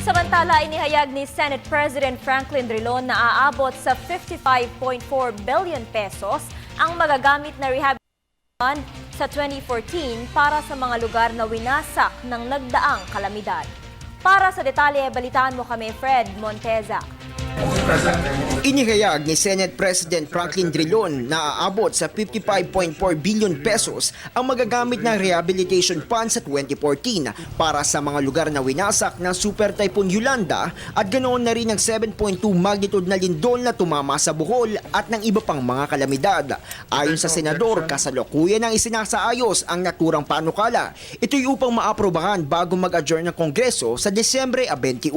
Samantala, inihayag ni Senate President Franklin Drilon na aabot sa 55.4 billion pesos ang magagamit na rehabilitation fund sa 2014 para sa mga lugar na winasak ng nagdaang kalamidad. Para sa detalye, balitaan mo kami, Fred Monteza. Inihayag ni Senate President Franklin Drilon na aabot sa 55.4 billion pesos ang magagamit na rehabilitation fund sa 2014 para sa mga lugar na winasak ng Super Typhoon Yolanda at ganoon na rin ang 7.2 magnitude na lindol na tumama sa Bohol at ng iba pang mga kalamidad. Ayon sa senador, kasalukuyan ang isinasaayos ang naturang panukala. Ito'y upang maaprobahan bago mag-adjourn ng Kongreso sa Desyembre 21.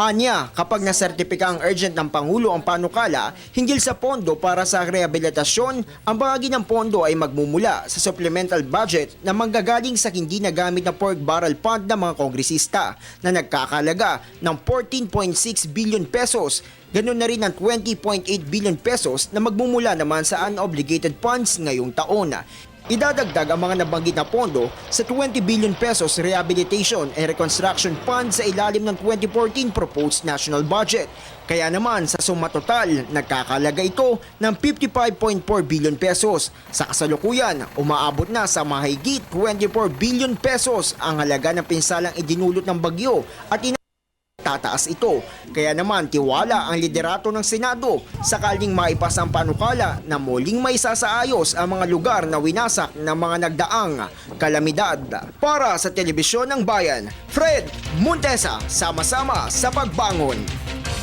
Anya, kapag nasertipika ang urgent ng Pangulo ang panukala hinggil sa pondo para sa rehabilitasyon, ang bahagi ng pondo ay magmumula sa supplemental budget na manggagaling sa hindi nagamit na pork barrel fund ng mga kongresista na nagkakalaga ng 14.6 billion pesos. Ganun na rin ang 20.8 billion pesos na magmumula naman sa unobligated funds ngayong taon. Idadagdag ang mga nabanggit na pondo sa 20 billion pesos Rehabilitation and Reconstruction Fund sa ilalim ng 2014 proposed national budget. Kaya naman sa suma total, nagkakalaga ito ng 55.4 billion pesos. Sa kasalukuyan, umaabot na sa mahigit 24 billion pesos ang halaga ng pinsalang idinulot ng bagyo at tataas ito. Kaya naman tiwala ang liderato ng Senado sakaling maipasa ang panukala na muling may sasaayos ang mga lugar na winasak ng mga nagdaang kalamidad. Para sa Telebisyon ng Bayan, Fred Montesa, sama-sama sa pagbangon.